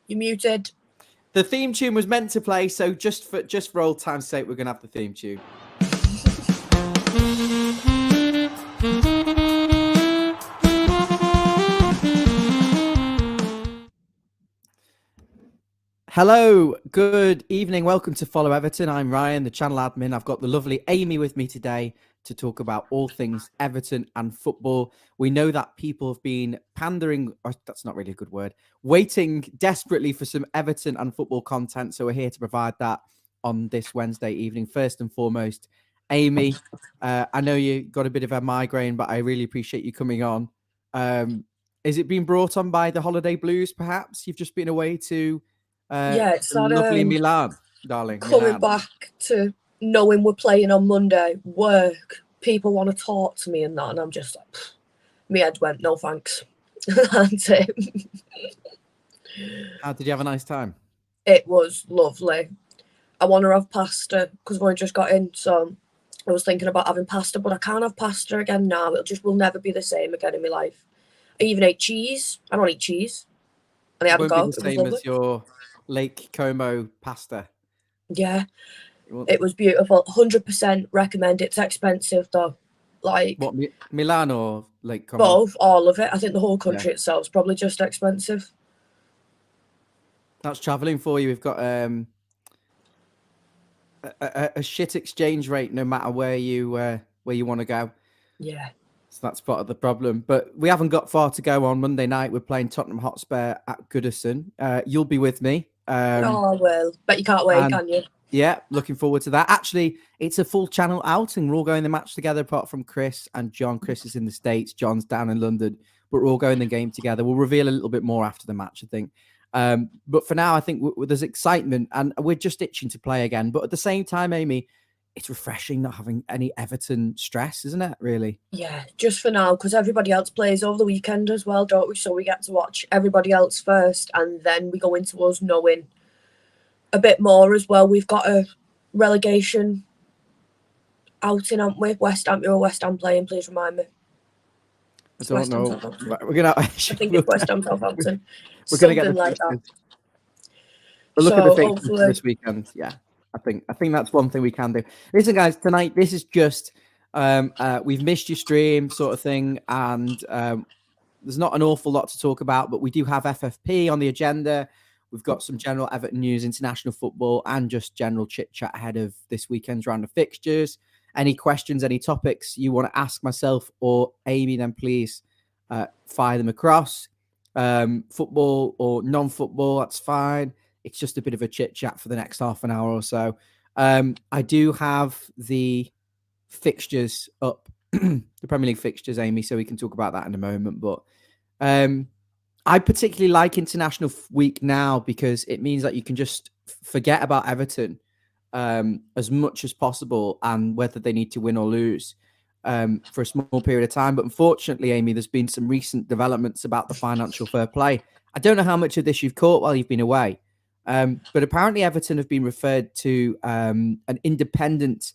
You're muted. The theme tune was meant to play, so just for old time's sake, we're going to have the theme tune. Hello, good evening. Welcome to Follow Everton. I'm Ryan, the channel admin. I've got the lovely Amy with me today to talk about all things Everton and football. We know that people have been pandering, or that's not really a good word, waiting desperately for some Everton and football content. So we're here to provide that on this Wednesday evening. First and foremost, Amy, I know you got a bit of a migraine, but I really appreciate you coming on. Is it being brought on by the holiday blues, perhaps? You've just been away to... It's that lovely Milan, darling. Coming back to knowing we're playing on Monday, work, people want to talk to me and that, and I'm just like, my head went, no thanks. That's it. How did you have a nice time? It was lovely. I want to have pasta because we just got in, so I was thinking about having pasta, but I can't have pasta again now. It will never be the same again in my life. I even ate cheese. I don't eat cheese. And I had a go. It won't be the same as your Lake Como pasta. Yeah, it was beautiful. 100% recommend. It's expensive though. Like what, Milan or Lake Como? Both, all of it. I think the whole country itself is probably just expensive. That's traveling for you. We've got a shit exchange rate no matter where you want to go. Yeah. So that's part of the problem. But we haven't got far to go on Monday night. We're playing Tottenham Hotspur at Goodison. You'll be with me. I will. Bet you can't wait, can you? Yeah, looking forward to that. Actually, it's a full channel outing. We're all going the match together apart from Chris and John. Chris is in the States. John's down in London. But we're all going the game together. We'll reveal a little bit more after the match, I think. But for now, I think there's excitement and we're just itching to play again. But at the same time, Amy, it's refreshing not having any Everton stress, isn't it, really? Yeah, just for now, because everybody else plays over the weekend as well, don't we? So we get to watch everybody else first, and then we go into us knowing a bit more as well. We've got a relegation outing, haven't we? West Ham, you're West Ham playing, please remind me. I don't know. We're gonna. I think it's West Ham Southampton. We're going to get like that. We'll look at the fixtures this weekend. Yeah, I think that's one thing we can do. Listen, guys, tonight this is just we've missed your stream sort of thing, and there's not an awful lot to talk about, but we do have FFP on the agenda. We've got some general Everton news, international football, and just general chit chat ahead of this weekend's round of fixtures. Any questions, any topics you want to ask myself or Amy, then please fire them across. Football or non-football, that's fine. It's just a bit of a chit chat for the next half an hour or so. I do have the fixtures up, the Premier League fixtures, Amy, so we can talk about that in a moment. But I particularly like International Week now because it means that you can just forget about Everton as much as possible and whether they need to win or lose for a small period of time. But unfortunately, Amy, there's been some recent developments about the financial fair play. I don't know how much of this you've caught while you've been away, but apparently Everton have been referred to an independent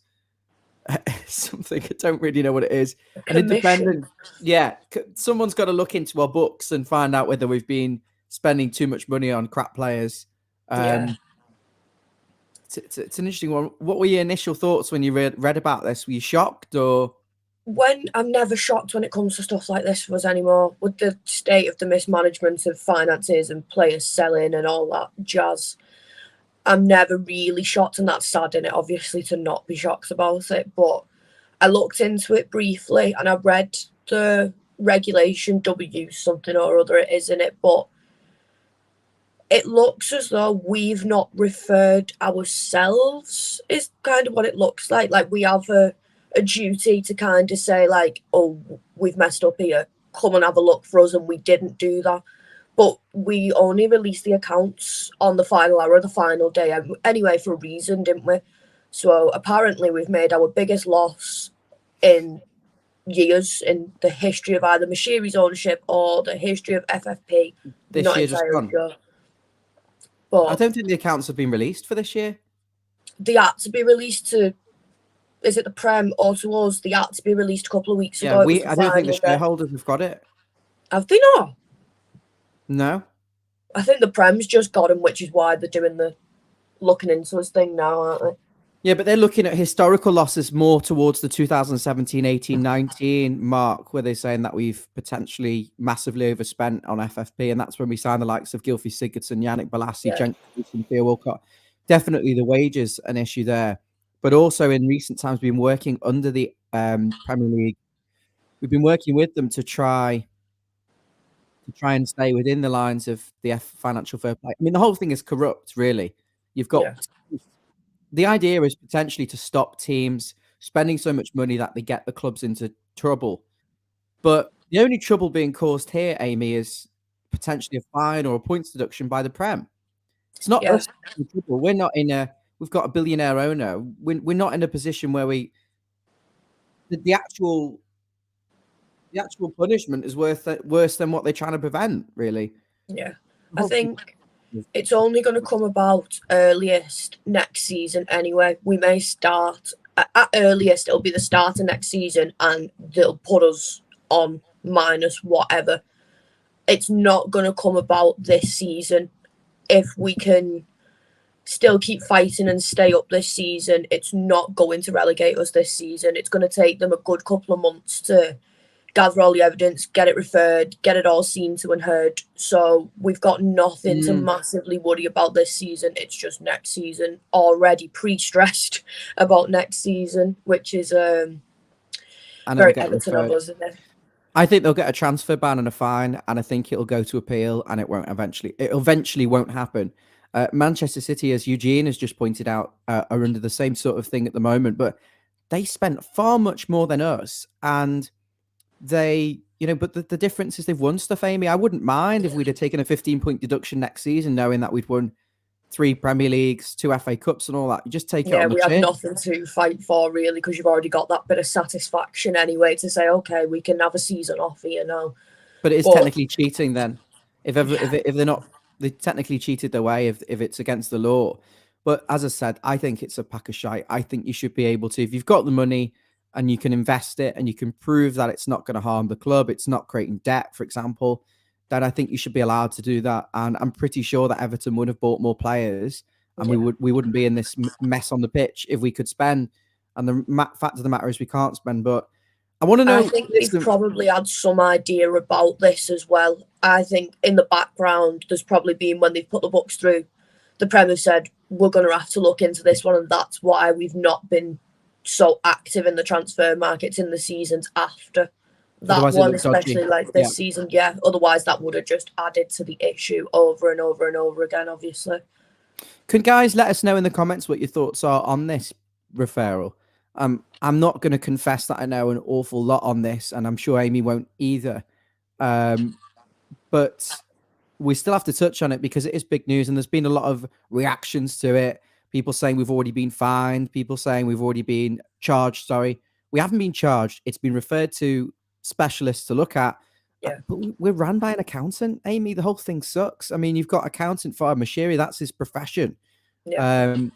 something. I don't really know what it is. An independent. Yeah. Someone's got to look into our books and find out whether we've been spending too much money on crap players. It's an interesting one. What were your initial thoughts when you read about this? Were you shocked or? I'm never shocked when it comes to stuff like this for us anymore. With the state of the mismanagement of finances and players selling and all that jazz, I'm never really shocked, and that's sad in it, obviously, to not be shocked about it. But I looked into it briefly and I read the regulation W something or other it is in it, but it looks as though we've not referred ourselves is kind of what it looks like. Like we have a duty to kind of say like, oh, we've messed up here, come and have a look for us, and we didn't do that. But we only released the accounts on the final hour, the final day anyway, for a reason, didn't we? So apparently we've made our biggest loss in years in the history of either Mashiri's ownership or the history of FFP. This year just gone. Sure. But I don't think the accounts have been released for this year. They had to be released to, is it the Prem or to us? They had to be released a couple of weeks ago. I don't think the shareholders have got it. Have they not? No. I think the Prem's just got him, which is why they're doing the looking into his thing now, aren't they? Yeah, but they're looking at historical losses more towards the 2017, 18, 19 mark, where they're saying that we've potentially massively overspent on FFP, and that's when we signed the likes of Gylfi Sigurdsson, Yannick Bolasie, Cenk and Theo Walcott. Definitely the wages an issue there, but also in recent times, we've been working under the Premier League. We've been working with them to try and stay within the lines of the financial fair play. I mean, the whole thing is corrupt, really. You've got the idea is potentially to stop teams spending so much money that they get the clubs into trouble. But the only trouble being caused here, Amy, is potentially a fine or a points deduction by the Prem. It's not us in trouble. We're not in a. We've got a billionaire owner. We're not in a position where the actual punishment is worse than what they're trying to prevent. Really. Yeah, I think it's only going to come about earliest next season anyway. We may start at earliest, it'll be the start of next season, and they'll put us on minus whatever. It's not going to come about this season. If we can still keep fighting and stay up this season, it's not going to relegate us this season. It's going to take them a good couple of months to gather all the evidence, get it referred, get it all seen to and heard. So we've got nothing to massively worry about this season. It's just next season. Already pre-stressed about next season, which is very Everton of us, isn't it? I think they'll get a transfer ban and a fine, and I think it'll go to appeal, and it eventually won't happen. Manchester City, as Eugene has just pointed out, are under the same sort of thing at the moment, but they spent far much more than us, and they, but the difference is they've won stuff, Amy. I wouldn't mind if we'd have taken a 15-point deduction next season, knowing that we'd won 3 Premier Leagues, 2 FA Cups and all that. You just take it on the chin. Yeah, we have nothing to fight for, really, because you've already got that bit of satisfaction anyway to say, okay, we can have a season off here now. But it is technically cheating then. If they're not, they technically cheated their way if it's against the law. But as I said, I think it's a pack of shite. I think you should be able to, if you've got the money and you can invest it and you can prove that it's not going to harm the club, it's not creating debt, for example, then I think you should be allowed to do that. And I'm pretty sure that Everton would have bought more players, and we wouldn't be in this mess on the pitch if we could spend. And the fact of the matter is we can't spend. But I want to know. I think they've probably had some idea about this as well. I think in the background, there's probably been, when they've put the books through, the Premier said, we're going to have to look into this one. And that's why we've not been so active in the transfer markets in the seasons after. That one, especially like this season, otherwise that would have just added to the issue over and over and over again, obviously. Could guys let us know in the comments what your thoughts are on this referral? I'm not going to confess that I know an awful lot on this, and I'm sure Amy won't either. But we still have to touch on it because it is big news, and there's been a lot of reactions to it. People saying we've already been fined. People saying we've already been charged. Sorry, we haven't been charged. It's been referred to specialists to look at. But we're run by an accountant, Amy. The whole thing sucks. I mean, you've got accountant Fahad Mashiri. That's his profession. I'm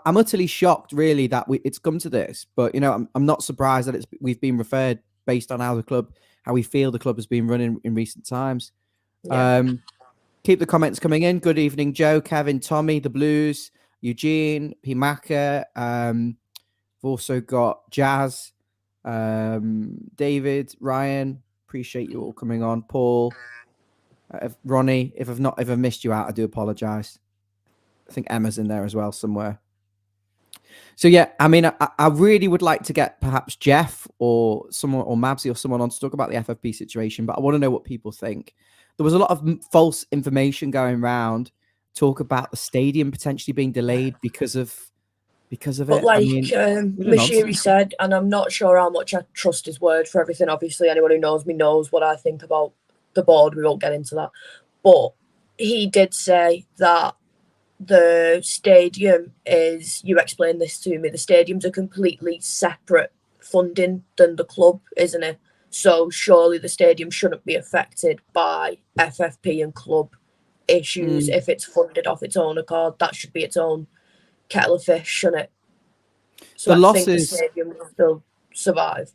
utterly shocked, really, that it's come to this. But I'm not surprised that we've been referred based on how we feel the club has been running in recent times. Keep the comments coming in. Good evening, Joe, Kevin, Tommy, the Blues, Eugene, Pimaka. We've also got Jazz, David, Ryan. Appreciate you all coming on. Paul, Ronnie. If I've missed you out, I do apologize. I think Emma's in there as well somewhere. So yeah, I mean, I really would like to get perhaps Jeff or someone, or Mabsy or someone on to talk about the FFP situation, but I want to know what people think. There was a lot of false information going around, talk about the stadium potentially being delayed because of but it. Like Mashiri said, and I'm not sure how much I trust his word for everything. Obviously, anyone who knows me knows what I think about the board. We won't get into that. But he did say that the stadium is, you explained this to me, the stadium's a completely separate funding than the club, isn't it? So surely the stadium shouldn't be affected by FFP and club issues if it's funded off its own accord. That should be its own kettle of fish, shouldn't it? So I think the stadium will still survive.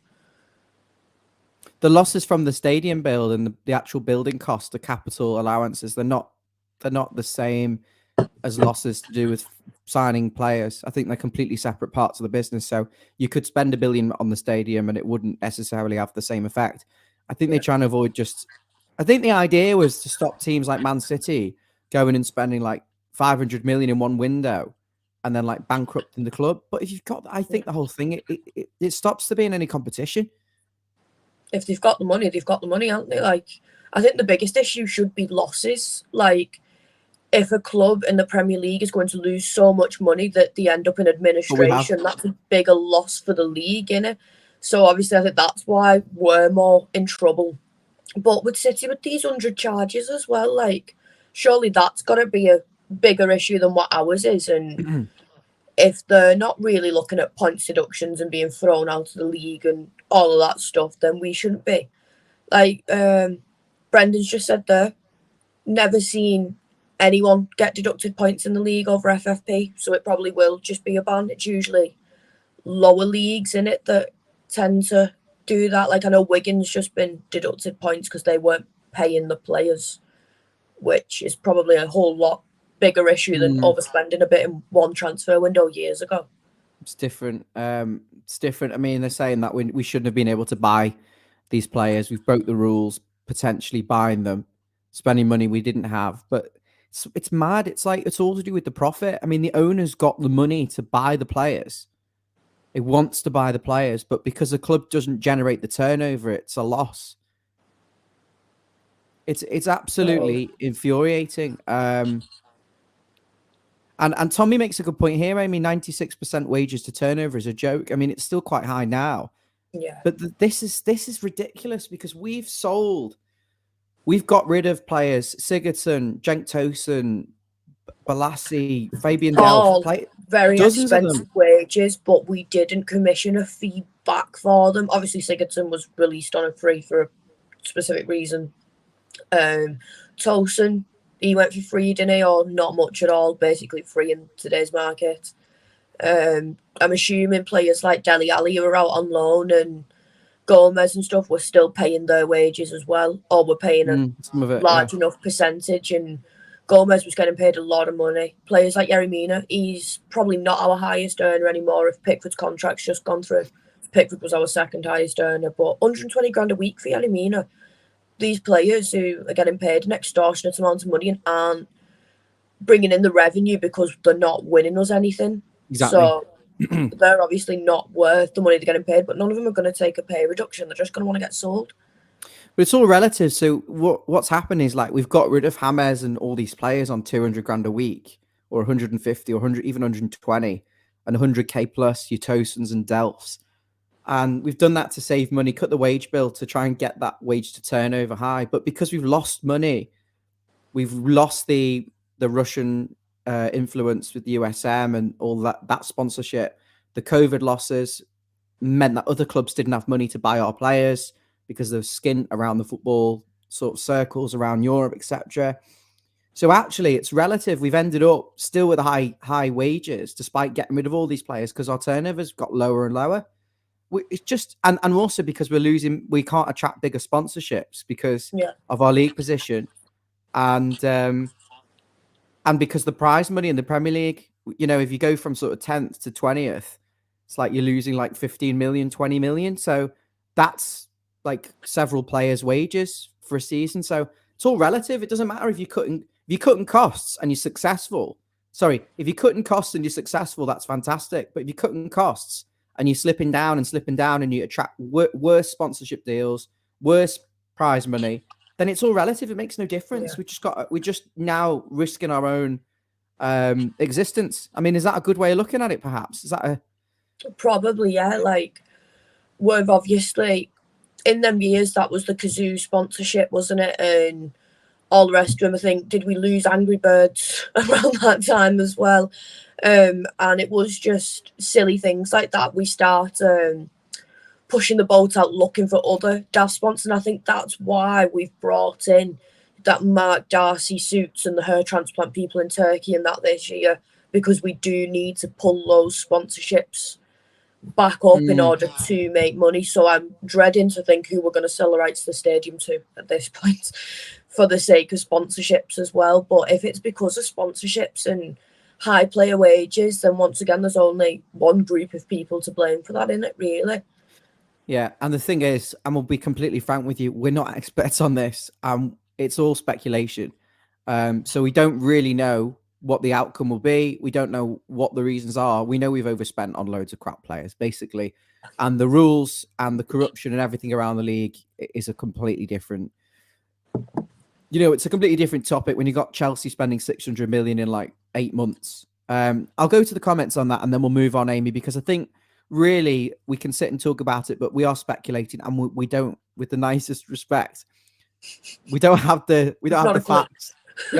the losses from the stadium build and the actual building cost, the capital allowances, they're not the same as losses to do with signing players. I think they're completely separate parts of the business. So you could spend $1 billion on the stadium and it wouldn't necessarily have the same effect. I think they're trying to avoid I think the idea was to stop teams like Man City going and spending like 500 million in one window and then like bankrupting the club. But if you've got, I think the whole thing, it stops there being any competition. If they've got the money, they've got the money, haven't they? Like, I think the biggest issue should be losses. Like, if a club in the Premier League is going to lose so much money that they end up in administration, that's a bigger loss for the league, innit? So obviously, I think that's why we're more in trouble. But with City, with these 100 charges as well, like, surely that's got to be a bigger issue than what ours is. And if they're not really looking at point deductions and being thrown out of the league and all of that stuff, then we shouldn't be. Like Brendan's just said there, never seen anyone get deducted points in the league over FFP, so it probably will just be a ban. It's usually lower leagues in it that tend to do that. Like I know Wigan's just been deducted points because they weren't paying the players, which is probably a whole lot bigger issue than overspending a bit in one transfer window years ago. It's different. It's different. I mean, they're saying that we shouldn't have been able to buy these players. We've broke the rules, potentially buying them, spending money we didn't have. But it's mad. It's like it's all to do with the profit. I mean, the owner's got the money to buy the players. It wants to buy the players, but because the club doesn't generate the turnover, it's a loss. It's absolutely infuriating. And Tommy makes a good point here. I mean, 96% wages to turnover is a joke. I mean, it's still quite high now. Yeah. But this is ridiculous because we've got rid of players, Sigurdsson, Cenk Tosun, Balassi, Fabian Delph. Very expensive wages, but we didn't commission a fee back for them. Obviously, Sigurdsson was released on a free for a specific reason. Tosun, he went for free, didn't he? Or not much at all, basically free in today's market. I'm assuming players like Dele Alli who are out on loan and Gomez and stuff were still paying their wages as well, or were paying a large enough percentage. And Gomez was getting paid a lot of money. Players like Yeremina, he's probably not our highest earner anymore if Pickford's contract's just gone through. Pickford was our second highest earner, but 120 grand a week for Yeremina. These players who are getting paid an extortionate amount of money and aren't bringing in the revenue because they're not winning us anything. Exactly. So they're obviously not worth the money they're getting paid, but none of them are going to take a pay reduction. They're just going to want to get sold. But it's all relative. So what's happened is like we've got rid of James and all these players on 200 grand a week or 150 or 100, even 120 and 100k plus your Tosuns and Delphs. And we've done that to save money, cut the wage bill to try and get that wage to turnover high. But because we've lost money, we've lost the Russian influence with the USM and all that sponsorship. The COVID losses meant that other clubs didn't have money to buy our players because there was skint around the football sort of circles around Europe, etc. So actually, it's relative. We've ended up still with high wages despite getting rid of all these players because our turnovers got lower and lower. It's just and also because we can't attract bigger sponsorships because of our league position, and because the prize money in the Premier League, you know, if you go from sort of 10th to 20th, it's like you're losing like 15 million, 20 million. So that's like several players' wages for a season. So it's all relative. It doesn't matter if you're cutting costs and you're successful. Sorry, if you're cutting costs and you're successful, that's fantastic. But if you're cutting costs and you're slipping down and you attract worse sponsorship deals, worse prize money, then it's all relative. It makes no difference. Yeah. We're just now risking our own existence. I mean, is that a good way of looking at it, perhaps? Is that Probably, yeah. Like, we've obviously, in them years, that was the Kazoo sponsorship, wasn't it? And all the rest of them, I think, did we lose Angry Birds around that time as well? And it was just silly things like that. We start pushing the boat out, looking for other daft sponsors. And I think that's why we've brought in that Mark Darcy suits and the hair transplant people in Turkey and that this year, because we do need to pull those sponsorships back up in order to make money. So I'm dreading to think who we're going to sell the rights to the stadium to at this point for the sake of sponsorships as well. But if it's because of sponsorships and high player wages, then once again, there's only one group of people to blame for that, isn't it, really? Yeah, and the thing is, and we'll be completely frank with you, we're not experts on this. It's all speculation. So we don't really know what the outcome will be. We don't know what the reasons are. We know we've overspent on loads of crap players, basically. And the rules and the corruption and everything around the league is a completely different, it's a completely different topic when you got Chelsea spending 600 million in like 8 months. I'll go to the comments on that and then we'll move on, Amy, because I think really we can sit and talk about it, but we are speculating and we don't, with the nicest respect, we don't have the facts. We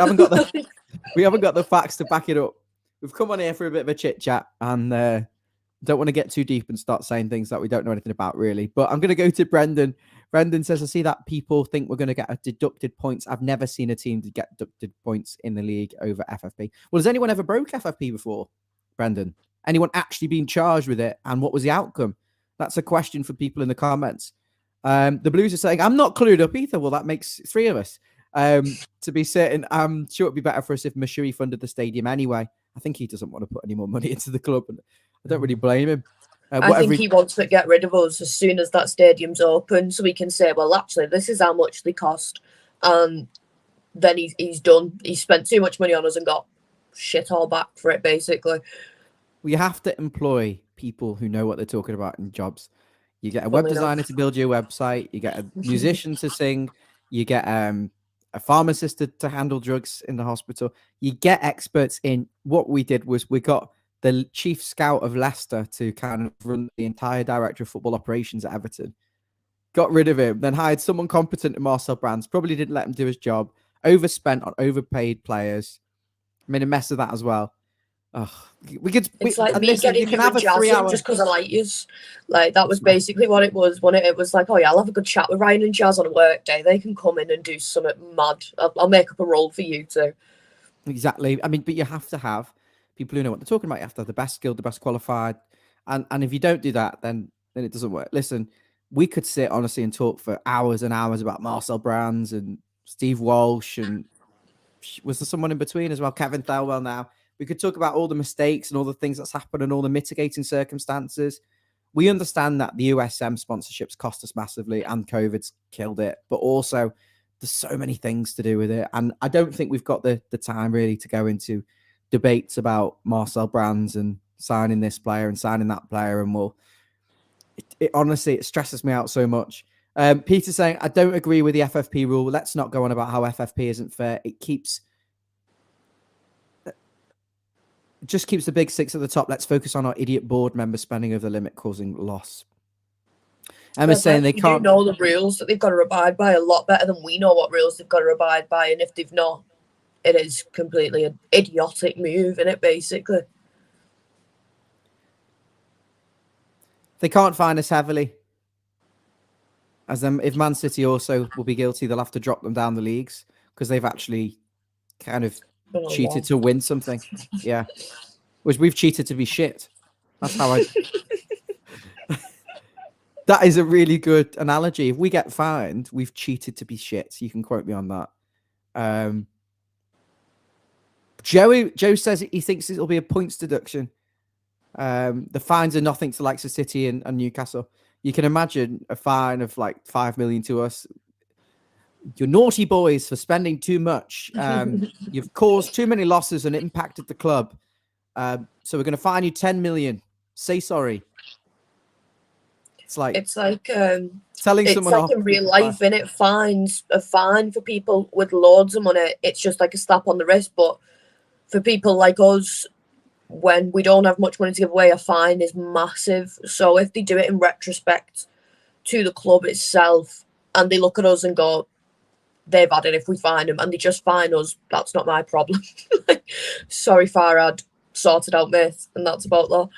haven't got the facts to back it up. We've come on here for a bit of a chit chat and don't want to get too deep and start saying things that we don't know anything about, really. But I'm going to go to Brendan. Brendan says, I see that people think we're going to get a deducted points. I've never seen a team to get deducted points in the league over FFP. Well, has anyone ever broke FFP before, Brendan? Anyone actually been charged with it? And what was the outcome? That's a question for people in the comments. The Blues are saying, I'm not clued up either. Well, that makes 3 of us. To be certain, I'm sure it'd be better for us if Mashiri funded the stadium anyway. I think he doesn't want to put any more money into the club, and I don't really blame him. I think he wants to get rid of us as soon as that stadium's open, so we can say, well, actually, this is how much they cost, and then he's done. He's spent too much money on us and got shit all back for it, basically. We have to employ people who know what they're talking about in jobs. You get a web designer to build your website. You get a musician to sing. You get a pharmacist to handle drugs in the hospital. You get experts in. What we did was we got the chief scout of Leicester to kind of run the entire director of football operations at Everton. Got rid of him, then hired someone competent in Marcel Brands. Probably didn't let him do his job. Overspent on overpaid players. Made a mess of that as well. It's like me getting you a jazz just because I like yous. Like, that was basically what it was. When it was like, oh yeah, I'll have a good chat with Ryan and Jazz on a work day. They can come in and do something mad. I'll make up a role for you too. Exactly. I mean, but you have to have people who know what they're talking about. You have to have the best skilled, the best qualified. And if you don't do that, then it doesn't work. Listen, we could sit honestly and talk for hours and hours about Marcel Brands and Steve Walsh, and was there someone in between as well? Kevin Thelwell now. We could talk about all the mistakes and all the things that's happened and all the mitigating circumstances. We understand that the USM sponsorships cost us massively and COVID's killed it, but also there's so many things to do with it. And I don't think we've got the time really to go into debates about Marcel Brands and signing this player and signing that player. And honestly, it stresses me out so much. Peter saying, I don't agree with the FFP rule. Let's not go on about how FFP isn't fair. It just keeps the big 6 at the top. Let's focus on our idiot board members spending over the limit, causing loss. Emma's saying they can't know the rules that they've got to abide by a lot better than we know what rules they've got to abide by. And if they've not, it is completely an idiotic move, isn't it, basically? They can't fine us heavily. As them, if Man City also will be guilty, they'll have to drop them down the leagues because they've actually kind of cheated to win something. Yeah. Which we've cheated to be shit. That's how that is a really good analogy. If we get fined, we've cheated to be shit. You can quote me on that. Joe says he thinks it'll be a points deduction. The fines are nothing to likes of City and Newcastle. You can imagine a fine of like 5 million to us. You're naughty boys for spending too much. You've caused too many losses and impacted the club. So we're going to fine you 10 million. Say sorry. It's like telling someone off in real life, innit? Fines, a fine for people with loads of money, it's just like a slap on the wrist. But for people like us, when we don't have much money to give away, a fine is massive. So if they do it in retrospect to the club itself and they look at us and go, they've had it if we fine them, and they just fine us, that's not my problem. Sorry, Farhad, sorted out, mate. And that's about that.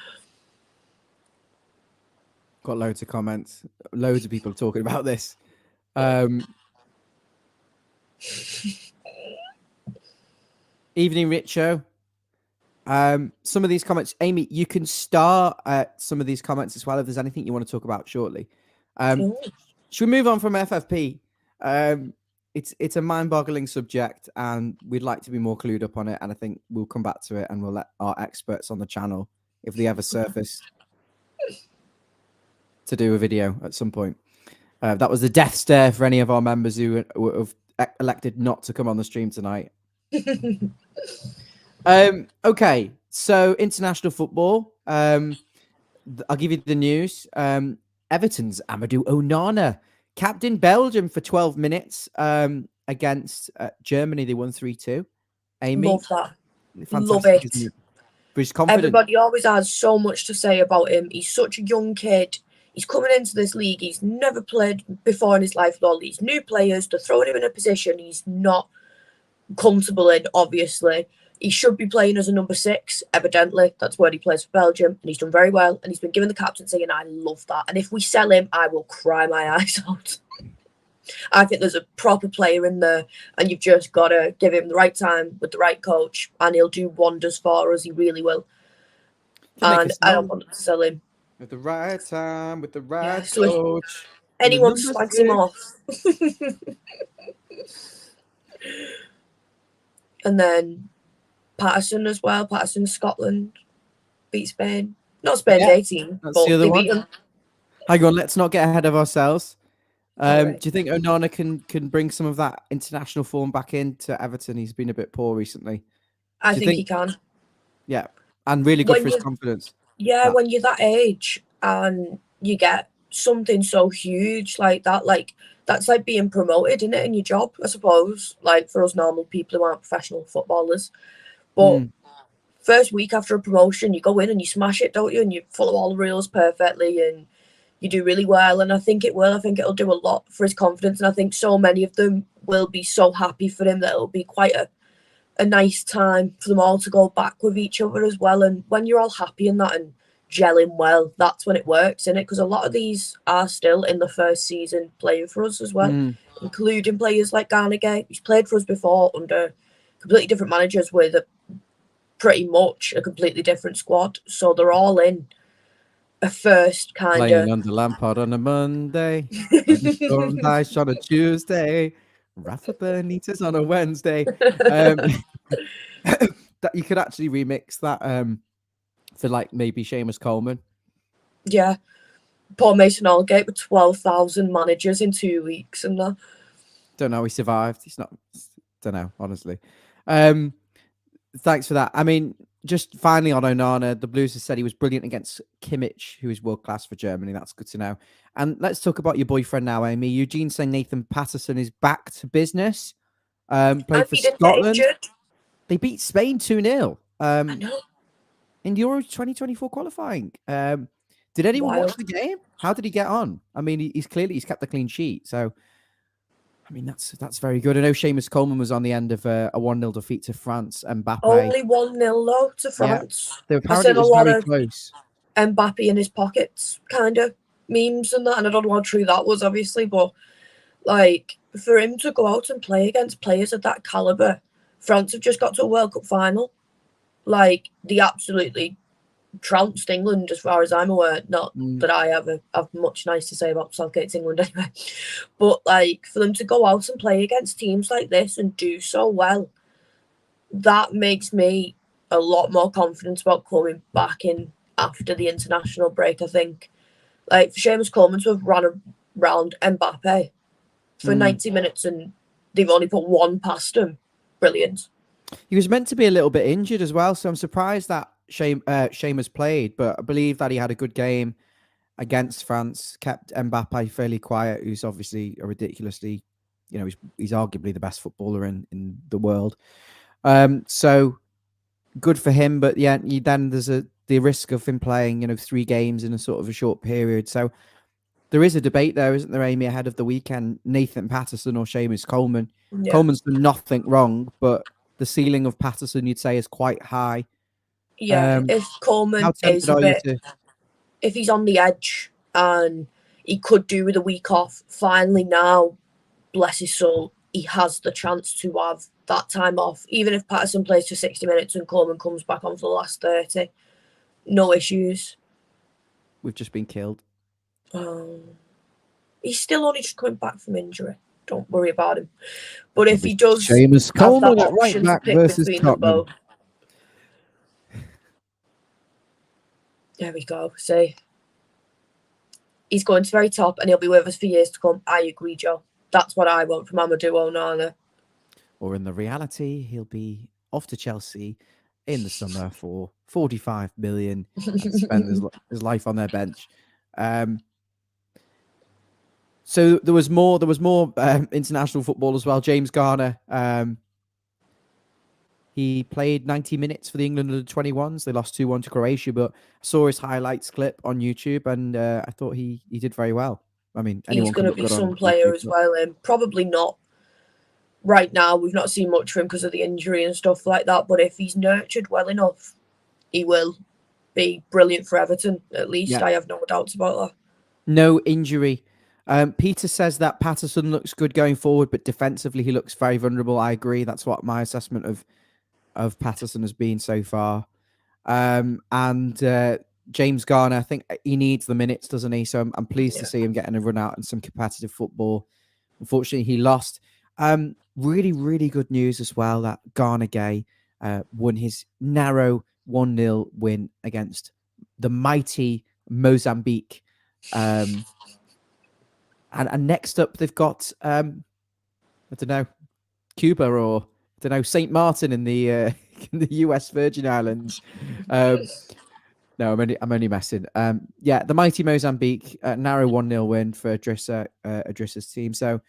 Got loads of comments. Loads of people talking about this. Evening, Richo. Some of these comments, Amy, you can start some of these comments as well if there's anything you want to talk about shortly. Should we move on from FFP? It's a mind-boggling subject, and we'd like to be more clued up on it. And I think we'll come back to it, and we'll let our experts on the channel, if they ever surface, to do a video at some point. That was the death stare for any of our members who have elected not to come on the stream tonight. Okay, so international football. I'll give you the news. Everton's Amadou Onana captained Belgium for 12 minutes against Germany. They won 3-2. Amy, love that. Fantastic, love it. But he's confident. Everybody always has so much to say about him. He's such a young kid. He's coming into this league. He's never played before in his life with all these new players. They're throwing him in a position he's not comfortable in, obviously. He should be playing as a number 6, evidently. That's where he plays for Belgium, and he's done very well. And he's been given the captaincy, and I love that. And if we sell him, I will cry my eyes out. I think there's a proper player in there, and you've just got to give him the right time with the right coach, and he'll do wonders for us. He really will. And I don't want to sell him. At the right time, with the right coach. So anyone slags him off. And then Patterson as well. Patterson, Scotland, beat Spain. Not Spain's 18, that's but the other they one. beat them. Hang on, let's not get ahead of ourselves. Right. Do you think Onana can bring some of that international form back into Everton? He's been a bit poor recently. I think he can. Yeah, and really good for his confidence. Yeah, when you're that age and you get something so huge like that, like that's like being promoted, isn't it, in your job, I suppose, like for us normal people who aren't professional footballers. But first week after a promotion, you go in and you smash it, don't you? And you follow all the rules perfectly and you do really well. And I think it will. I think it'll do a lot for his confidence. And I think so many of them will be so happy for him that it'll be quite a nice time for them all to go back with each other as well. And when you're all happy in that and gelling well, that's when it works, isn't it? Because a lot of these are still in the first season playing for us as well, including players like Garnegay. He's played for us before under completely different managers with pretty much a completely different squad. So they're all in a first kind playing under Lampard on a Monday, and Dice on a Tuesday, Rafa Benitez on a Wednesday. That you could actually remix that for like maybe Seamus Coleman. Yeah, poor Mason Allgate with 12,000 managers in 2 weeks and that. Don't know how he survived. He's not. Don't know, honestly. Thanks for that. I mean, just finally on Onana, the Blues have said he was brilliant against Kimmich, who is world class for Germany. That's good to know. And let's talk about your boyfriend now, Amy. Eugene saying Nathan Patterson is back to business. Played for Scotland. They beat Spain 2-0. I know. In Euro 2024 qualifying. Did anyone watch the game? How did he get on? I mean, he's kept the clean sheet. So, I mean, that's very good. I know Seamus Coleman was on the end of a 1-0 defeat to France. Mbappe. Only 1-0 though to France. Yeah. Apparently it was very close. Mbappe in his pockets kind of memes and that. And I don't know how true that was, obviously. But, like, for him to go out and play against players of that calibre, France have just got to a World Cup final. Like, they absolutely trounced England as far as I'm aware. Not that I have much nice to say about Southgate's England anyway. But, like, for them to go out and play against teams like this and do so well, that makes me a lot more confident about coming back in after the international break, I think. Like, for Seamus Coleman to have run around Mbappe for 90 minutes and they've only put one past him. Brilliant. He was meant to be a little bit injured as well, so I'm surprised that Seamus played, but I believe that he had a good game against France, kept Mbappe fairly quiet, who's obviously a ridiculously, he's arguably the best footballer in the world. So good for him, but yeah, then there's the risk of him playing, 3 games in a sort of a short period. So there is a debate there, isn't there, Amy, ahead of the weekend? Nathan Patterson or Seamus Coleman? Yeah. Coleman's done nothing wrong, but the ceiling of Patterson, you'd say, is quite high. Yeah, if Coleman is a bit, if he's on the edge and he could do with a week off, finally now, bless his soul, he has the chance to have that time off. Even if Patterson plays for 60 minutes and Coleman comes back on for the last 30, no issues. We've just been killed. He's still only just coming back from injury. Don't worry about him. But if he does Seamus have Coleman that at right option back to pick versus between them Tottenham. both. There we go. See, he's going to the very top and he'll be with us for years to come. I agree, Joe. That's what I want from Amadou Onana. Or in the reality, he'll be off to Chelsea in the summer for 45 million and spend his life on their bench. So there was more international football as well. James Garner, he played 90 minutes for the England under-21s. They lost 2-1 to Croatia, but I saw his highlights clip on YouTube, and I thought he did very well. I mean, he's going to be some player as well, and probably not right now. We've not seen much of him because of the injury and stuff like that, but if he's nurtured well enough, he will be brilliant for Everton, at least. Yeah. I have no doubts about that. No injury. Peter says that Patterson looks good going forward, but defensively he looks very vulnerable. I agree. That's what my assessment of Patterson has been so far. And James Garner, I think he needs the minutes, doesn't he? So I'm pleased to see him getting a run out and some competitive football. Unfortunately, he lost. Really, really good news as well that Garner Gay won his narrow 1-0 win against the mighty Mozambique. And next up, they've got, I don't know, Cuba or, I don't know, St. Martin in the in the US Virgin Islands. No, I'm only messing. Yeah, the mighty Mozambique, narrow 1-0 win for Idrissa's team. So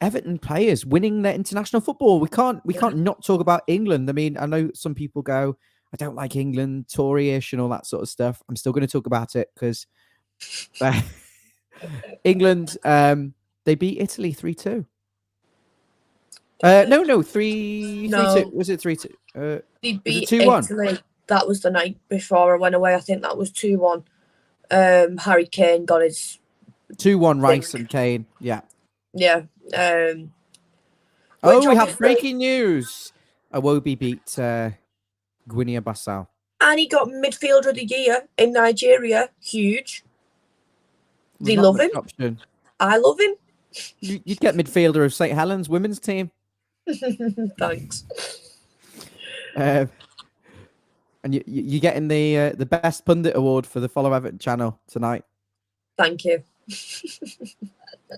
Everton players winning their international football. We can't not talk about England. I mean, I know some people go, I don't like England, Tory-ish and all that sort of stuff. I'm still going to talk about it because England, they beat Italy 3-2. No, 3-2. Was it 3-2? They beat Italy. That was the night before I went away. I think that was 2-1. Harry Kane got his 2-1 Rice and Kane. Yeah. Yeah. We have breaking news. Iwobi beat Guinea-Bissau. And he got midfielder of the year in Nigeria. Huge. They love him. Option. I love him. You'd get midfielder of St. Helens women's team. Thanks. And you're getting the best pundit award for the Follow Everton channel tonight. Thank you.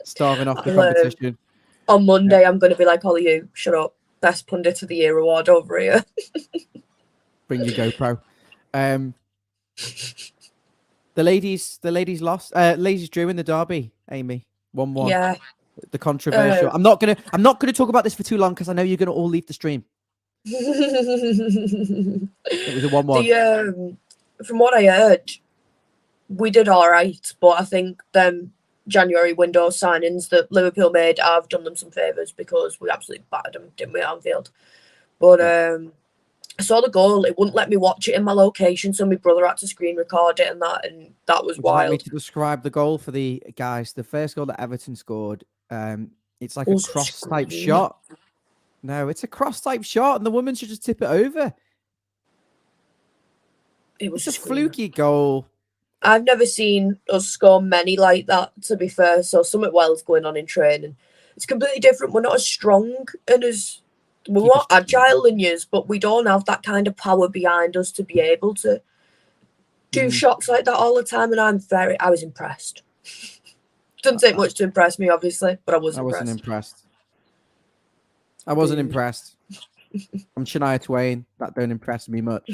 Starving off the competition. On Monday, I'm going to be like, Ollie, you shut up. Best pundit of the year award over here. Bring your GoPro. The ladies lost. Ladies drew in the derby. Amy 1-1. Yeah. The controversial. I'm not gonna talk about this for too long because I know you're gonna all leave the stream. It was a 1-1. From what I heard, we did all right, but I think them January window signings that Liverpool made have done them some favours because we absolutely battered them, didn't we, at Anfield? But I saw the goal. It wouldn't let me watch it in my location, so my brother had to screen record it, and that was wild. Would you like me to describe the goal for the guys? The first goal that Everton scored, it's like a cross-type shot. No, it's a cross-type shot, and the woman should just tip it over. It's a fluky goal. I've never seen us score many like that, to be fair, so something wild's going on in training. It's completely different. We're not as strong and as... We're more agile than you, but we don't have that kind of power behind us to be able to do shots like that all the time, and I was impressed. Doesn't take much to impress me, obviously, but I wasn't impressed. I wasn't impressed. I'm Shania Twain. That don't impress me much.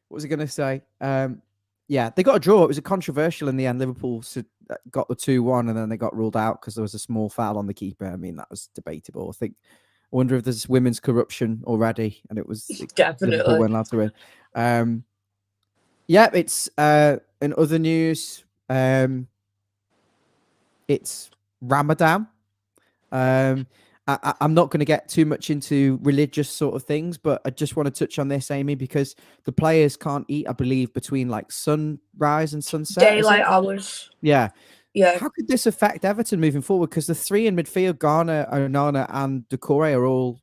What was I going to say? Yeah, they got a draw. It was a controversial in the end. Liverpool got the 2-1 and then they got ruled out because there was a small foul on the keeper. I mean, that was debatable. I wonder if there's women's corruption already, and it was definitely Liverpool weren't allowed to win. Yeah, it's in other news. It's Ramadan. I'm not going to get too much into religious sort of things, but I just want to touch on this, Amy, because the players can't eat, I believe, between like sunrise and sunset. Daylight hours. Yeah. Yeah. How could this affect Everton moving forward? Because the three in midfield, Garner, Onana, and Doucouré, are all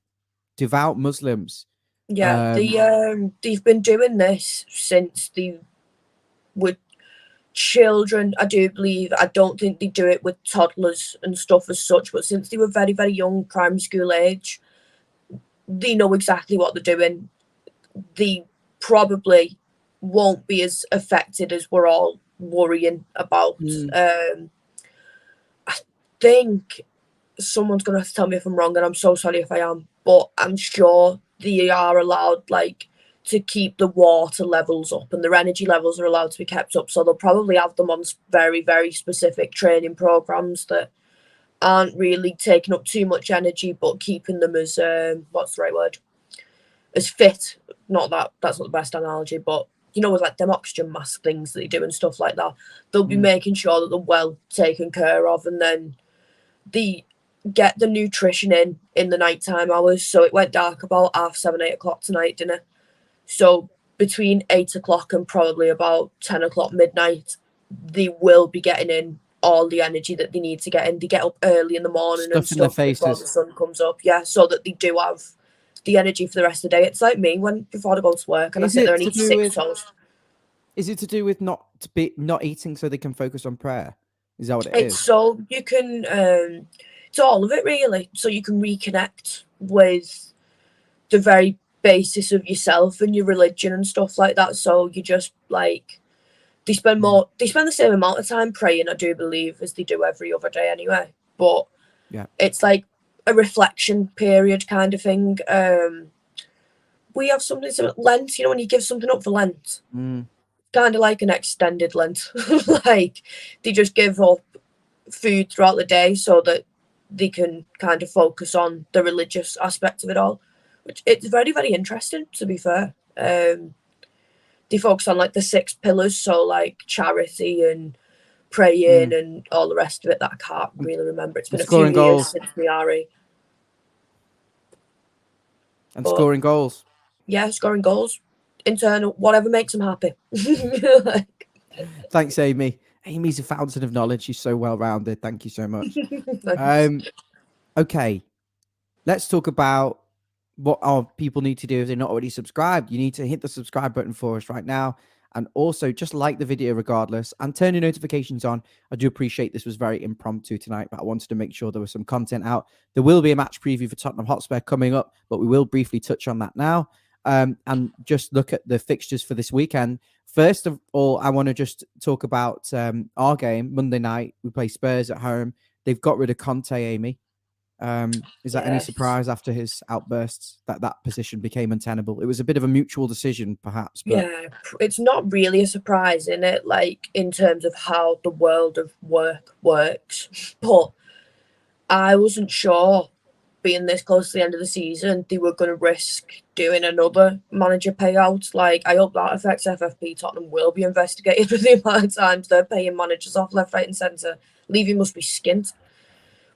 devout Muslims. Yeah, they've been doing this since they were children. I do believe. I don't think they do it with toddlers and stuff as such, but since they were very, very young, primary school age, they know exactly what they're doing. They probably won't be as affected as we're all worrying about. I think someone's gonna have to tell me if I'm wrong, and I'm so sorry if I am, but I'm sure they are allowed to keep the water levels up, and their energy levels are allowed to be kept up. So they'll probably have them on very, very specific training programs that aren't really taking up too much energy, but keeping them as what's the right word? As fit. Not that that's not the best analogy, but with like them oxygen mask things that they do and stuff like that. They'll be making sure that they're well taken care of, and then they get the nutrition in the nighttime hours. So it went dark about 7:30, 8 o'clock tonight, didn't it? So between 8 o'clock and probably about 10 o'clock midnight, they will be getting in all the energy that they need to get in. They get up early in the morning and stuff before the sun comes up. Yeah, so that they do have the energy for the rest of the day. It's like me before I go to work and I sit there and eat 6 toast. Is it to do with not eating so they can focus on prayer? Is that what it is? So you can, it's all of it really. So you can reconnect with the very basis of yourself and your religion and stuff like that. So you just they spend the same amount of time praying, I do believe, as they do every other day anyway. But it's like a reflection period kind of thing. We have something similar, Lent, when you give something up for Lent. Kind of like an extended Lent. Like they just give up food throughout the day so that they can kind of focus on the religious aspect of it all, which it's very, very interesting, to be fair. They focus on the 6 pillars, so charity and praying and all the rest of it that I can't really remember. It's been a few years since we are. And scoring goals. Yeah, scoring goals. Internal, whatever makes them happy. Thanks, Amy. Amy's a fountain of knowledge. She's so well-rounded. Thank you so much. Okay, let's talk about what our people need to do if they're not already subscribed. You need to hit the subscribe button for us right now. And also just like the video regardless and turn your notifications on. I do appreciate this was very impromptu tonight, but I wanted to make sure there was some content out. There will be a match preview for Tottenham Hotspur coming up, but we will briefly touch on that now. And just look at the fixtures for this weekend. First of all, I want to just talk about our game. Monday night, we play Spurs at home. They've got rid of Conte, Amy. Is that any surprise after his outbursts that position became untenable? It was a bit of a mutual decision, perhaps. But yeah, it's not really a surprise, in it, in terms of how the world of work works. But I wasn't sure, being this close to the end of the season, they were going to risk doing another manager payout. I hope that affects FFP. Tottenham will be investigated for the amount of times they're paying managers off left, right, and centre. Levy must be skint.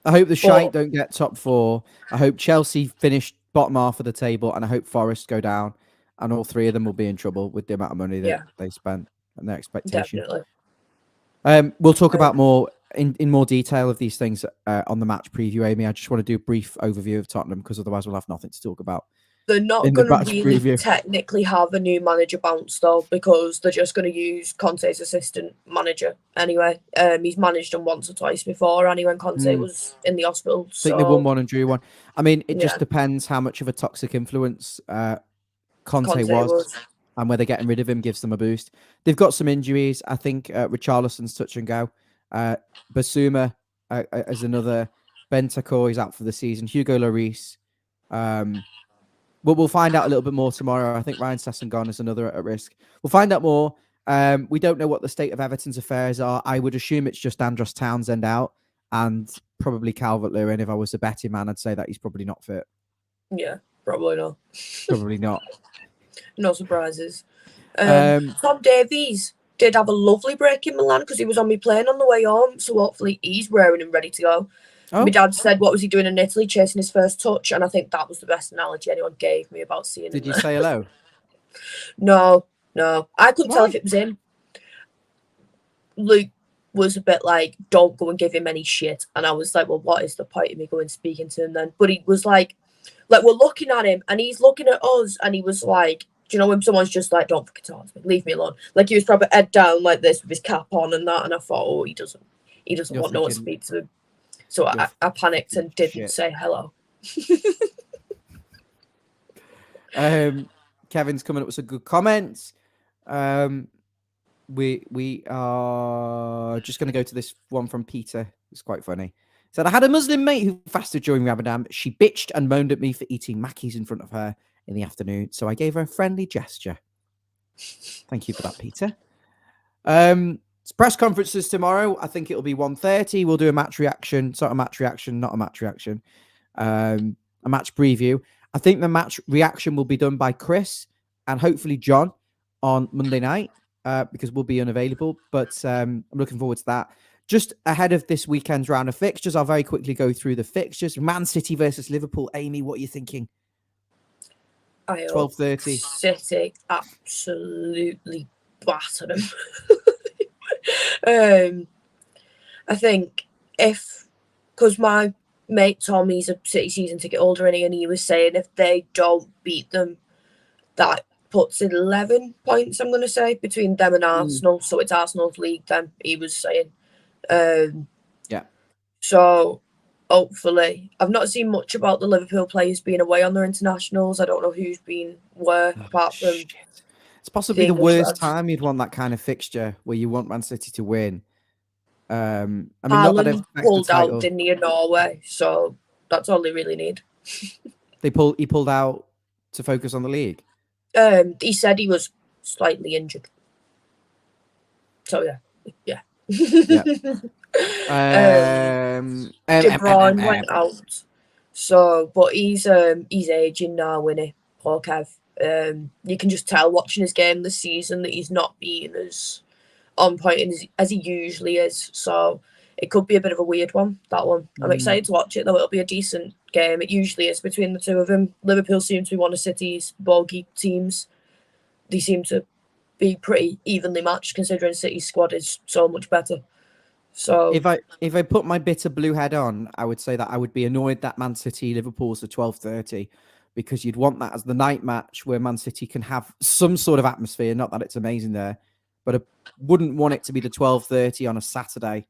I hope the shite don't get top 4. I hope Chelsea finish bottom half of the table, and I hope Forest go down, and all 3 of them will be in trouble with the amount of money that they spent and their expectation. Definitely. We'll talk about more in more detail of these things on the match preview, Amy. I just want to do a brief overview of Tottenham because otherwise we'll have nothing to talk about. They're not going to really technically have a new manager bounce, though, because they're just going to use Conte's assistant manager anyway. He's managed them once or twice before, anyway, when Conte was in the hospital. I think they won 1 and drew 1. I mean, it just depends how much of a toxic influence Conte was, and whether getting rid of him gives them a boost. They've got some injuries. I think Richarlison's touch and go. Basuma as another. Bentancur is out for the season. Hugo Lloris. We'll find out a little bit more tomorrow. I think Ryan Sessegnon is another at risk. We'll find out more. We don't know what the state of Everton's affairs are. I would assume it's just Andros Townsend out and probably Calvert-Lewin. If I was a betting man, I'd say that he's probably not fit. Yeah, probably not. Probably not. No surprises. Tom Davies did have a lovely break in Milan because he was on my plane on the way home. So hopefully he's raring and ready to go. Oh. My dad said, what was he doing in Italy? Chasing his first touch. And I think that was the best analogy anyone gave me about seeing him. Did you say hello? No. I couldn't tell if it was him. Luke was a bit like, don't go and give him any shit. And I was like, well, what is the point of me going speaking to him then? But he was like we're looking at him and he's looking at us and he was like, do you know when someone's just like, don't fucking talk to me, leave me alone? Like he was probably head down like this with his cap on and that. And I thought, oh, he doesn't want no one to speak to him. So I panicked and didn't say hello. Kevin's coming up with some good comments. We are just going to go to this one from Peter. It's quite funny. He said, I had a Muslim mate who fasted during Ramadan. She bitched and moaned at me for eating Mackies in front of her in the afternoon. So I gave her a friendly gesture. Thank you for that, Peter. It's press conferences tomorrow. I think it'll be 1:30. We'll do a match reaction. Sort of match reaction, not a match reaction. A match preview. I think the match reaction will be done by Chris and hopefully John on Monday night because we'll be unavailable. But I'm looking forward to that. Just ahead of this weekend's round of fixtures, I'll very quickly go through the fixtures. Man City versus Liverpool. Amy, what are you thinking? 12:30. City absolutely batter them. I think because my mate Tommy's a City season ticket holder and he was saying if they don't beat them, that puts 11 points, I'm going to say, between them and Arsenal. So it's Arsenal's league then, he was saying. Yeah. So hopefully, I've not seen much about the Liverpool players being away on their internationals. I don't know who's been where apart from. It's possibly the worst time you'd want that kind of fixture where you want Man City to win. I mean, not that it pulled out, didn't he, in Norway? So that's all they really need. He pulled out to focus on the league. He said he was slightly injured. So yeah. De Bruyne went out. So, but he's aging now, isn't he? Poor Kev. You can just tell watching his game this season that he's not being as on point as he usually is. So it could be a bit of a weird one, that one. I'm excited to watch it, though. It'll be a decent game. It usually is between the two of them. Liverpool seems to be one of City's bogey teams. They seem to be pretty evenly matched, considering City's squad is so much better. So if I put my bitter blue head on, I would say that I would be annoyed that Man City Liverpool's at 12:30, because you'd want that as the night match where Man City can have some sort of atmosphere. Not that it's amazing there, but I wouldn't want it to be the 12:30 on a Saturday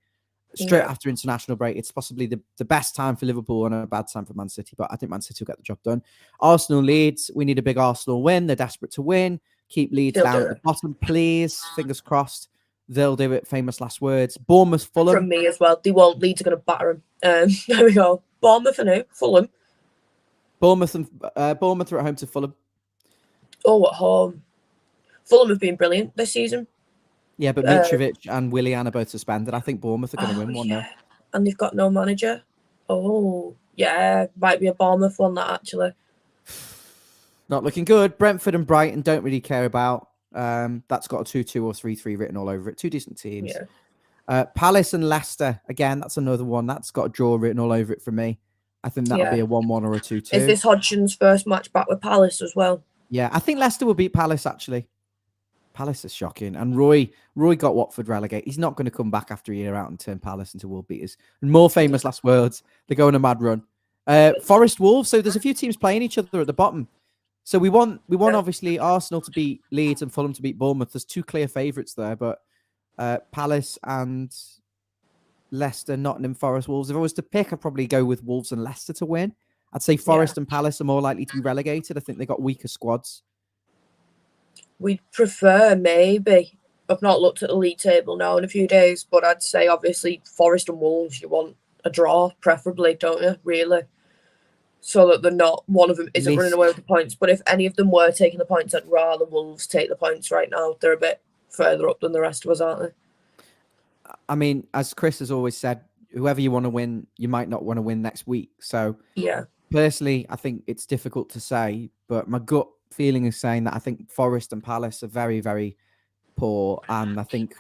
straight after international break. It's possibly the best time for Liverpool and a bad time for Man City, but I think Man City will get the job done. Arsenal Leeds, we need a big Arsenal win. They're desperate to win. Keep Leeds down at the bottom, please. Fingers crossed. They'll do it. Famous last words. Bournemouth, Fulham. From me as well. They won't. Leeds are going to batter them. There we go. Bournemouth and who? Fulham. Bournemouth are at home to Fulham. Oh, at home. Fulham have been brilliant this season. Yeah, but Mitrovic and Willian are both suspended. I think Bournemouth are going to win 1-0. And they've got no manager. Oh, yeah. Might be a Bournemouth one, that actually. Not looking good. Brentford and Brighton don't really care about. That's got a 2-2 or 3-3 written all over it. Two decent teams. Yeah. Palace and Leicester, again, that's another one. That's got a draw written all over it for me. I think that'll be a 1-1 or a 2-2. Is this Hodgson's first match back with Palace as well? Yeah, I think Leicester will beat Palace, actually. Palace is shocking. And Roy got Watford relegated. He's not going to come back after a year out and turn Palace into world beaters. And more famous last words, they go on a mad run. Forest Wolves, so there's a few teams playing each other at the bottom. So we want obviously Arsenal to beat Leeds and Fulham to beat Bournemouth. There's two clear favourites there, but Palace and Leicester, Nottingham, Forest, Wolves. If I was to pick, I'd probably go with Wolves and Leicester to win. I'd say Forest and Palace are more likely to be relegated. I think they got weaker squads. We'd prefer maybe. I've not looked at the league table now in a few days, but I'd say obviously Forest and Wolves, you want a draw, preferably, don't you? Really? So that they're not, one of them isn't running away with the points. But if any of them were taking the points, I'd rather Wolves take the points right now. They're a bit further up than the rest of us, aren't they? I mean, as Chris has always said, whoever you want to win, you might not want to win next week. So personally, I think it's difficult to say, but my gut feeling is saying that I think Forest and Palace are very, very poor. And I think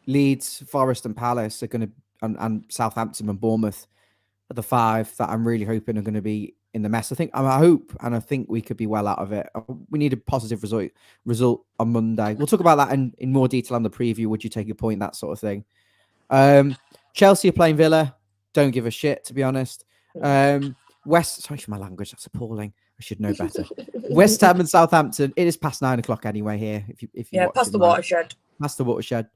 Leeds, Forest and Palace are going to, and Southampton and Bournemouth are the five that I'm really hoping are going to be in the mess. I hope and I think we could be well out of it. We need a positive result on Monday. We'll talk about that in more detail on the preview. Would you take a point? That sort of thing. Chelsea are playing Villa. Don't give a shit, to be honest. Sorry for my language. That's appalling. I should know better. West Ham and Southampton. It is past 9 o'clock anyway here. If you watch past the watershed. Past the watershed.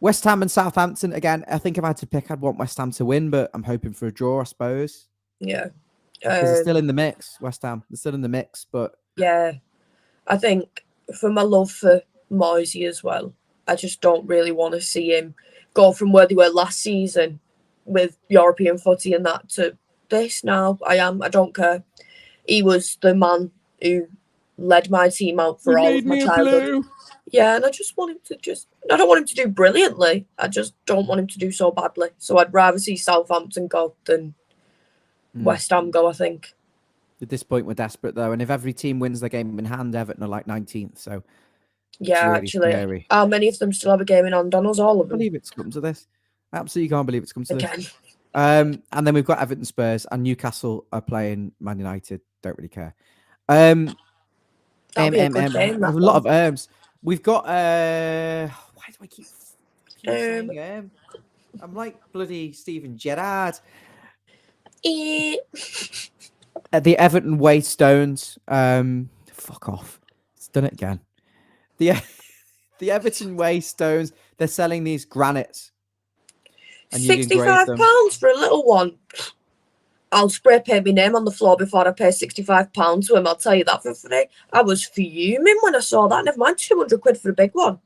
West Ham and Southampton again. I think if I had to pick, I'd want West Ham to win, but I'm hoping for a draw, I suppose. Yeah, because they're still in the mix. West Ham, they're still in the mix, but yeah, I think for my love for Moisey as well, I just don't really want to see him go from where they were last season with European footy and that to this now. I don't care. He was the man who led my team out for all of my childhood. Yeah, and I just want him to I don't want him to do brilliantly. I just don't want him to do so badly. So I'd rather see Southampton go than West Ham go, I think. At this point, we're desperate, though. And if every team wins their game in hand, Everton are like 19th. So, yeah, really actually. Scary. How many of them still have a game in hand on us? All of them. I believe it's come to this. Absolutely can't believe it's come to this. And then we've got Everton, Spurs, and Newcastle are playing Man United. Don't really care. That'll be a good game, a lot of we've got why do I keep saying I'm like bloody Steven Gerrard. The Everton Waystones. Fuck off. It's done it again. The Everton Waystones. They're selling these granites. And £65 for a little one. I'll spray paint my name on the floor before I pay £65 to him. I'll tell you that for free. I was fuming when I saw that. Never mind £200 for a big one.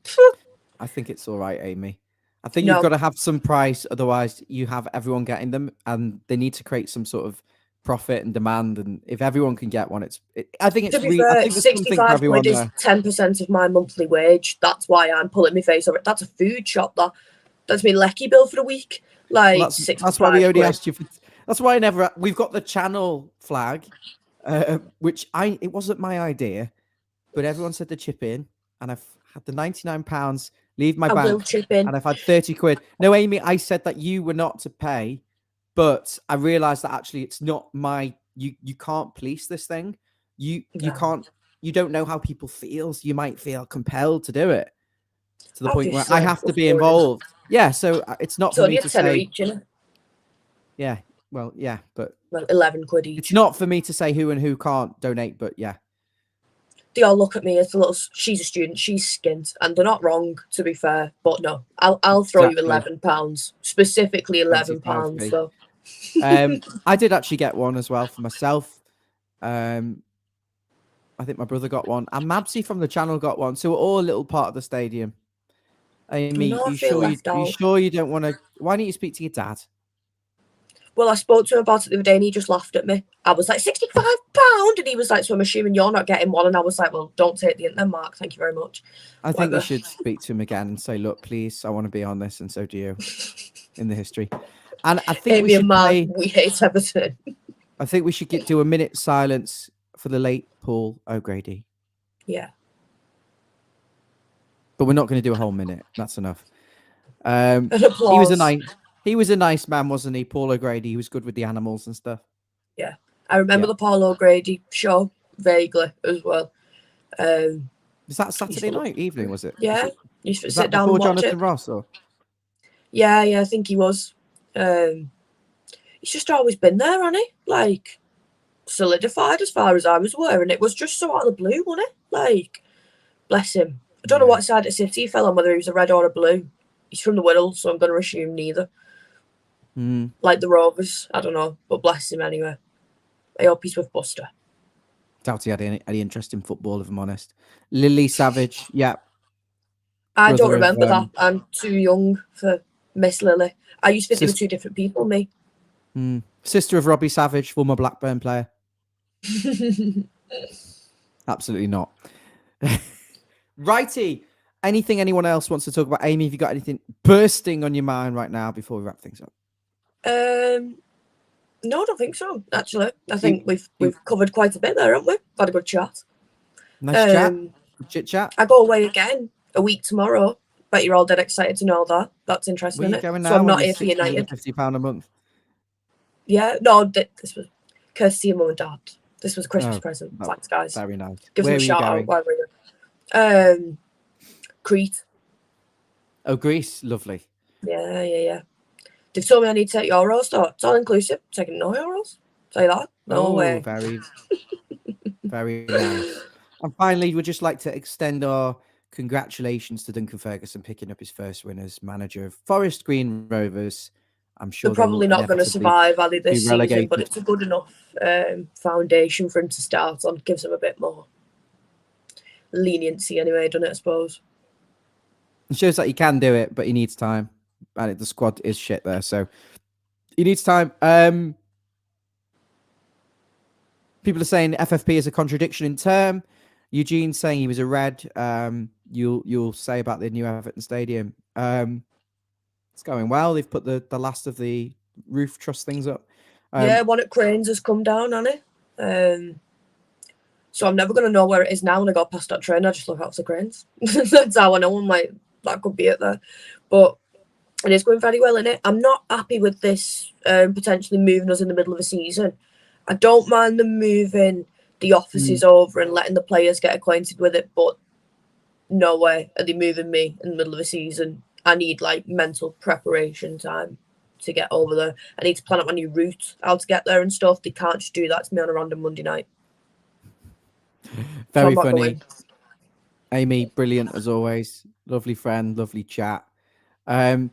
I think it's all right, Amy. I think you've got to have some price. Otherwise, you have everyone getting them, and they need to create some sort of profit and demand. And if everyone can get one, I think it's really. I think there's something for everyone £65 is 10% of my monthly wage. That's why I'm pulling my face over it. That's a food shop. That's my lecky bill for the week. Like that's why we only asked you for. That's why we've got the channel flag, which it wasn't my idea, but everyone said to chip in, and I've had the £99 leave my bank, and I've had £30. No, Amy, I said that you were not to pay, but I realised that actually it's not you can't police this thing. You can't. You don't know how people feel. So you might feel compelled to do it to the point where I have to be involved. Yeah, so it's not for me to say. Each, yeah. Well, yeah, but £11 each. It's not for me to say who and who can't donate, but yeah. They all look at me as she's a student, she's skint, and they're not wrong, to be fair. But no, I'll throw you £11, specifically £11. So. I did actually get one as well for myself. I think my brother got one, and Mabsy from the channel got one. So we're all a little part of the stadium. Amy, you sure you don't want to? Why don't you speak to your dad? Well, I spoke to him about it the other day and he just laughed at me. I was like, £65? And he was like, so I'm assuming you're not getting one. And I was like, well, don't take the internet, Mark. Thank you very much. I think you should speak to him again and say, look, please, I want to be on this. And so do you in the history. And I think Amy and Mark, we hate Everton. I think we should do a minute silence for the late Paul O'Grady. Yeah. But we're not going to do a whole minute. That's enough. An applause. He was a nice man, wasn't he? Paul O'Grady. He was good with the animals and stuff. Yeah. I remember the Paul O'Grady show vaguely as well. Was that Saturday night evening, was it? Yeah. You used to sit down and watch Jonathan Ross? Or? Yeah, I think he was. He's just always been there, hasn't he? Like, solidified as far as I was aware. And it was just so out of the blue, wasn't it? Like, bless him. I don't know what side of City he fell on, whether he was a red or a blue. He's from the Wirral, so I'm going to assume neither. Like the Rovers, I don't know, but bless him anyway. I hope he's with Buster. Doubt he had any interest in football, if I'm honest. Lily Savage, yeah. I don't remember that. I'm too young for Miss Lily. I used to think they were two different people, me. Sister of Robbie Savage, former Blackburn player. Absolutely not. Righty. Anything anyone else wants to talk about? Amy, have you got anything bursting on your mind right now before we wrap things up? No, I don't think so, actually. I think we've covered quite a bit there, haven't we? Had a good chat. Nice chat. Chit chat. I go away again a week tomorrow. Bet you're all dead excited to know that. That's interesting, isn't it? Going now so I'm not here for United. £50 a month. Yeah, no, this was courtesy of mum and dad. This was a Christmas present. Thanks, guys. Very nice. Give them a shout out while we're here. Crete. Oh, Greece, lovely. Yeah. They've told me I need to take Euros, though. It's all inclusive. Taking no Euros? Say that? No way. Very nice. And finally, we'd just like to extend our congratulations to Duncan Ferguson picking up his first win as manager of Forest Green Rovers. I'm sure they're probably not going to survive, are they, this season? But it's a good enough foundation for him to start on. Gives him a bit more leniency anyway, doesn't it, I suppose? It shows that he can do it, but he needs time. And the squad is shit there, so he needs time. People are saying FFP is a contradiction in term. Eugene's saying he was a red. You'll say about the new Everton Stadium. It's going well. They've put the last of the roof truss things up. Yeah, one at Cranes has come down, hasn't it? So I'm never going to know where it is now when I go past that train. I just look out for the Cranes. That's how I know. I'm like, that could be it there. But it is going very well, innit? I'm not happy with this potentially moving us in the middle of a season. I don't mind them moving the offices over and letting the players get acquainted with it, but no way are they moving me in the middle of a season. I need like mental preparation time to get over there. I need to plan out my new route, how to get there and stuff. They can't just do that to me on a random Monday night. Very funny. Amy, brilliant as always. Lovely friend, lovely chat. I'm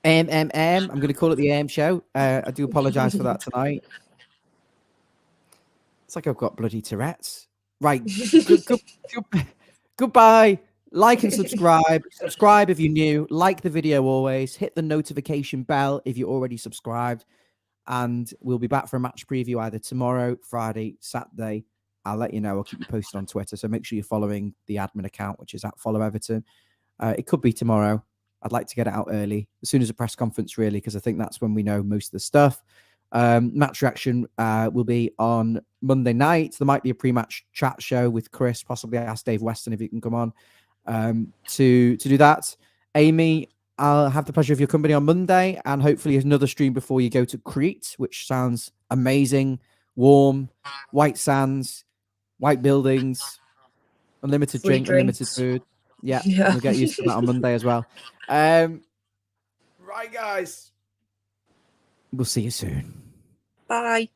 going to call it the AM show. I do apologise for that tonight. It's like I've got bloody Tourette's. Right. Goodbye. Like and subscribe. Subscribe if you're new. Like the video always. Hit the notification bell if you're already subscribed. And we'll be back for a match preview either tomorrow, Friday, Saturday. I'll let you know. I'll keep you posted on Twitter. So make sure you're following the admin account, which is @FollowEverton. It could be tomorrow. I'd like to get it out early, as soon as the press conference, really, because I think that's when we know most of the stuff. Match reaction will be on Monday night. There might be a pre-match chat show with Chris. Possibly ask Dave Weston if he can come on to do that. Amy, I'll have the pleasure of your company on Monday, and hopefully another stream before you go to Crete, which sounds amazing. Warm, white sands, white buildings, unlimited drink, unlimited food. Yeah, we'll get used to that on Monday as well. Right, guys. We'll see you soon. Bye.